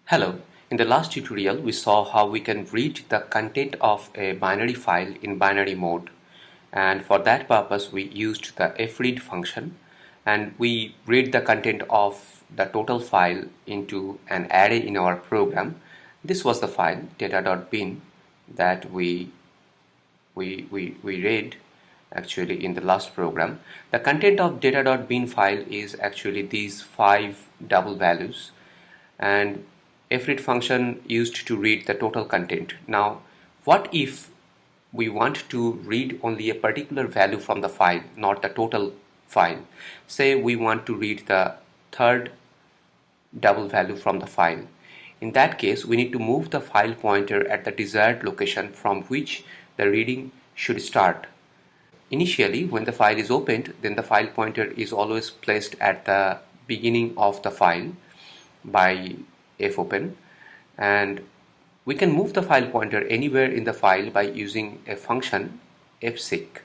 Hello, in the last tutorial we saw how we can read the content of a binary file in binary mode, and for that purpose we used the fread function and we read the content of the total file into an array in our program. This was the file data.bin that we read actually in the last program. The content of data.bin file is actually these 5 double values, and fread function used to read the total content. Now, what if we want to read only a particular value from the file, not the total file? Say we want to read the third double value from the file. In that case, we need to move the file pointer at the desired location from which the reading should start. Initially, when the file is opened, then the file pointer is always placed at the beginning of the file by fopen, and we can move the file pointer anywhere in the file by using a function fseek.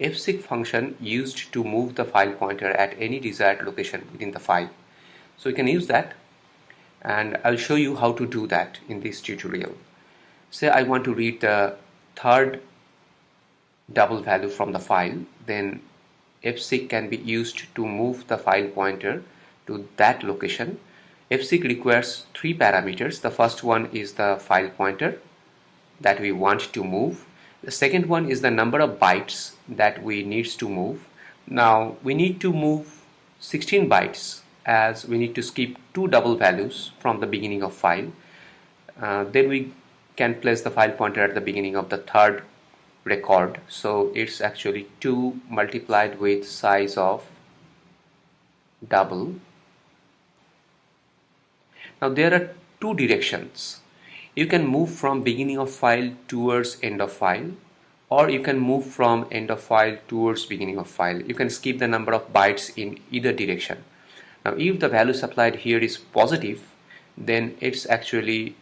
Fseek function used to move the file pointer at any desired location within the file. So we can use that, and I'll show you how to do that in this tutorial. Say I want to read the third double value from the file, then fseek can be used to move the file pointer to that location. Fseek requires 3 parameters. The first one is the file pointer that we want to move. The second one is the number of bytes that we need to move. Now we need to move 16 bytes as we need to skip 2 double values from the beginning of file. Then we can place the file pointer at the beginning of the third record. So it's actually 2 multiplied with size of double. Now there are 2 directions. You can move from beginning of file towards end of file, or you can move from end of file towards beginning of file. You can skip the number of bytes in either direction. Now if the value supplied here is positive, then it's actually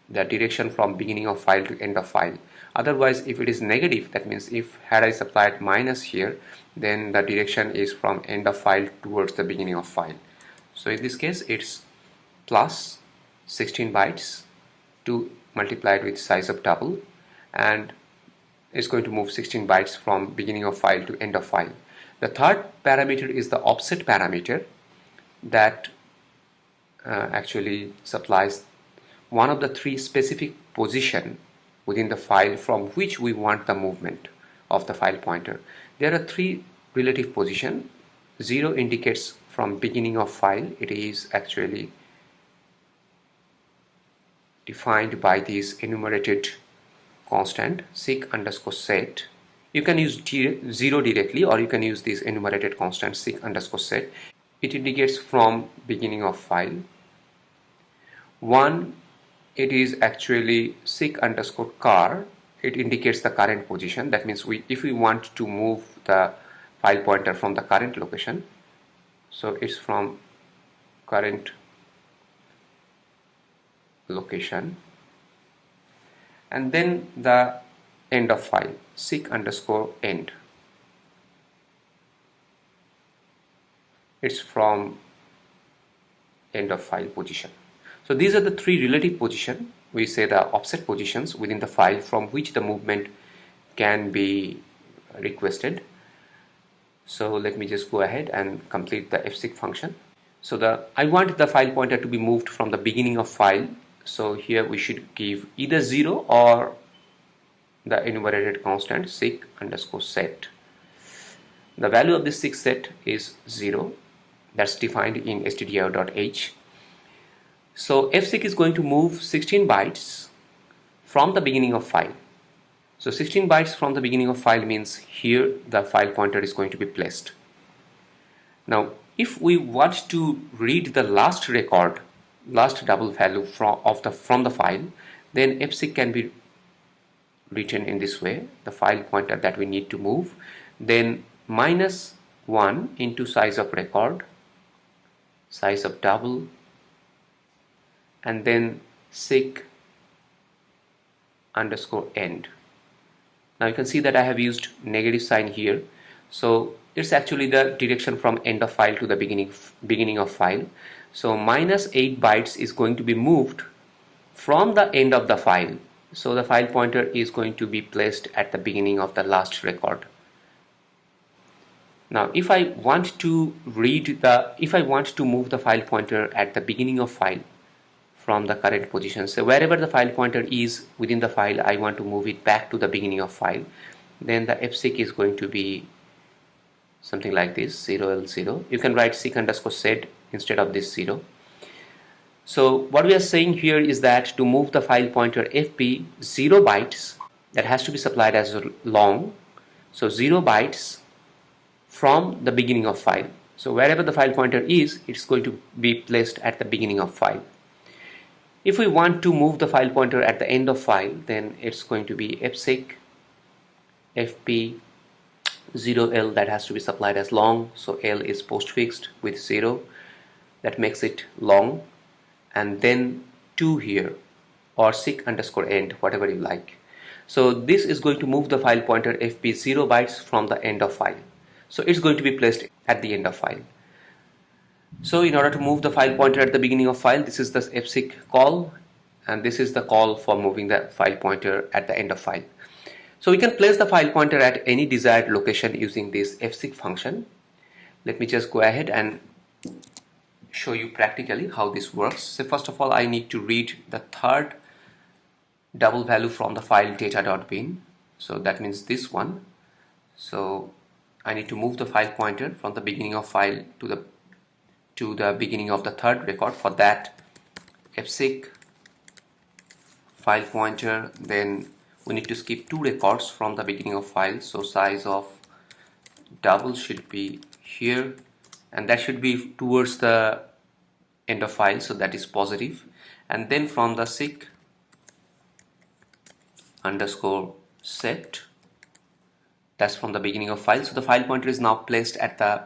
the direction from beginning of file to end of file. Otherwise, if it is negative, that means if had I supplied minus here, then the direction is from end of file towards the beginning of file. So in this case it's plus 16 bytes 2 multiplied with size of double, and it's going to move 16 bytes from beginning of file to end of file. The third parameter is the offset parameter that actually supplies one of the 3 specific position within the file from which we want the movement of the file pointer. There are 3 relative position. 0 indicates from beginning of file. It is actually defined by this enumerated constant seek underscore set. You can use 0 directly, or you can use this enumerated constant seek underscore set. It indicates from beginning of file. 1, it is actually seek underscore car. It indicates the current position. That means if we want to move the file pointer from the current location, so it's from current location. And then the end of file, seek underscore end. It's from end of file position. So these are the 3 relative positions. We say the offset positions within the file from which the movement can be requested. So let me just go ahead and complete the fseek function. So I want the file pointer to be moved from the beginning of file. So here we should give either 0 or the enumerated constant seek underscore set. The value of this seek set is 0. That's defined in stdio.h. So fseek is going to move 16 bytes from the beginning of file. So 16 bytes from the beginning of file means here the file pointer is going to be placed. Now if we want to read the last record, last double value from the file, then fseek can be written in this way: the file pointer that we need to move, then minus 1 into size of record, size of double, and then seek underscore end. Now you can see that I have used negative sign here, so it's actually the direction from end of file to the beginning of file. So minus 8 bytes is going to be moved from the end of the file. So the file pointer is going to be placed at the beginning of the last record. Now if I want to move the file pointer at the beginning of file from the current position, so wherever the file pointer is within the file, I want to move it back to the beginning of file, then the fseek is going to be something like this, 0L0. You can write seek underscore sed instead of this 0. So what we are saying here is that to move the file pointer fp 0 bytes, that has to be supplied as long, so 0 bytes from the beginning of file. So wherever the file pointer is, it's going to be placed at the beginning of file. If we want to move the file pointer at the end of file, then it's going to be fseek fp 0L, that has to be supplied as long, so L is postfixed with 0, that makes it long, and then 2 here, or seek underscore end, whatever you like. So this is going to move the file pointer fp 0 bytes from the end of file. So it's going to be placed at the end of file. So in order to move the file pointer at the beginning of file, this is the fseek call, and this is the call for moving the file pointer at the end of file. So we can place the file pointer at any desired location using this fseek function. Let me just go ahead and show you practically how this works. So first of all, I need to read the third double value from the file data.bin. So that means this one. So I need to move the file pointer from the beginning of file to the beginning of the third record. For that, fseek file pointer, then we need to skip 2 records from the beginning of file, so size of double should be here, and that should be towards the end of file, so that is positive. And then from the seek underscore set, that's from the beginning of file, so the file pointer is now placed at the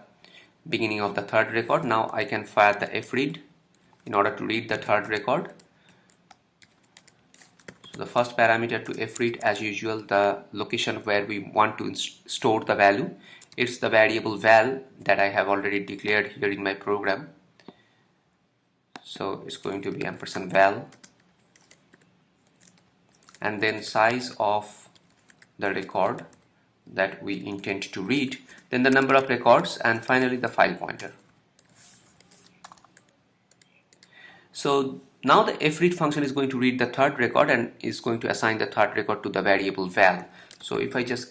beginning of the third record. Now I can fire the fread in order to read the third record. So the first parameter to fread, as usual, the location where we want to store the value. It's the variable val that I have already declared here in my program. So it's going to be ampersand val, and then size of the record that we intend to read, then the number of records, and finally the file pointer. So now the fread function is going to read the third record and is going to assign the third record to the variable val. So if I just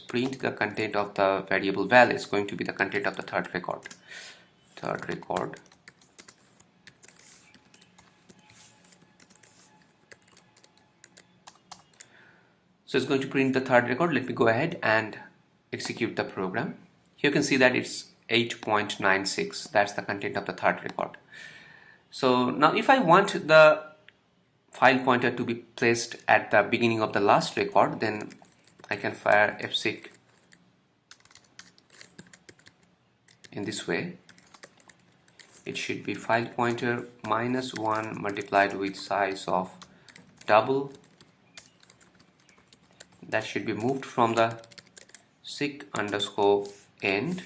print the content of the variable val, it's going to be the content of the third record. Third record. So it's going to print the third record. Let me go ahead and execute the program. Here you can see that it's 8.96. That's the content of the third record. So now if I want the file pointer to be placed at the beginning of the last record, then I can fire fseek in this way. It should be file pointer -1 multiplied with size of double. That should be moved from the seek underscore end.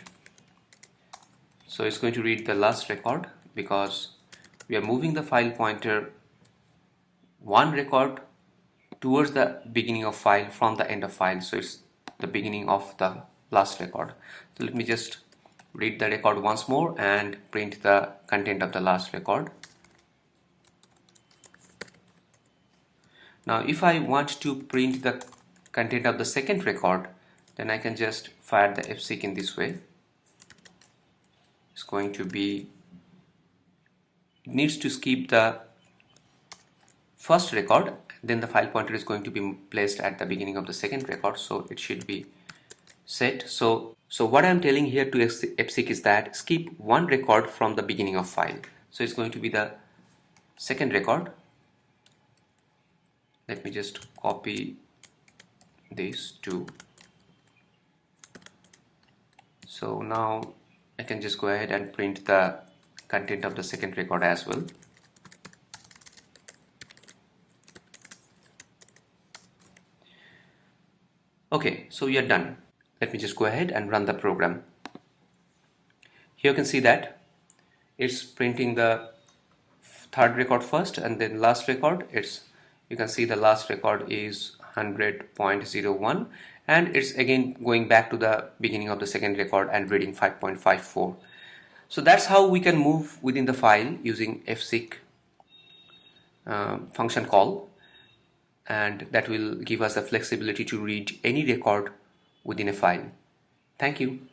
So it's going to read the last record because we are moving the file pointer 1 record towards the beginning of file from the end of file. So it's the beginning of the last record. So let me just read the record once more and print the content of the last record. Now if I want to print the content of the second record, then I can just fire the fseek in this way. It's going to be, it needs to skip the first record, then the file pointer is going to be placed at the beginning of the second record, so it should be set. So what I'm telling here to fseek is that skip 1 record from the beginning of file. So it's going to be the second record. Let me just copy this too. So now I can just go ahead and print the content of the second record as well. Okay, so we are done. Let me just go ahead and run the program. Here you can see that it's printing the third record first and then last record. You can see the last record is 100.01 and it's again going back to the beginning of the second record and reading 5.54. So that's how we can move within the file using fseek function call, and that will give us the flexibility to read any record within a file. Thank you.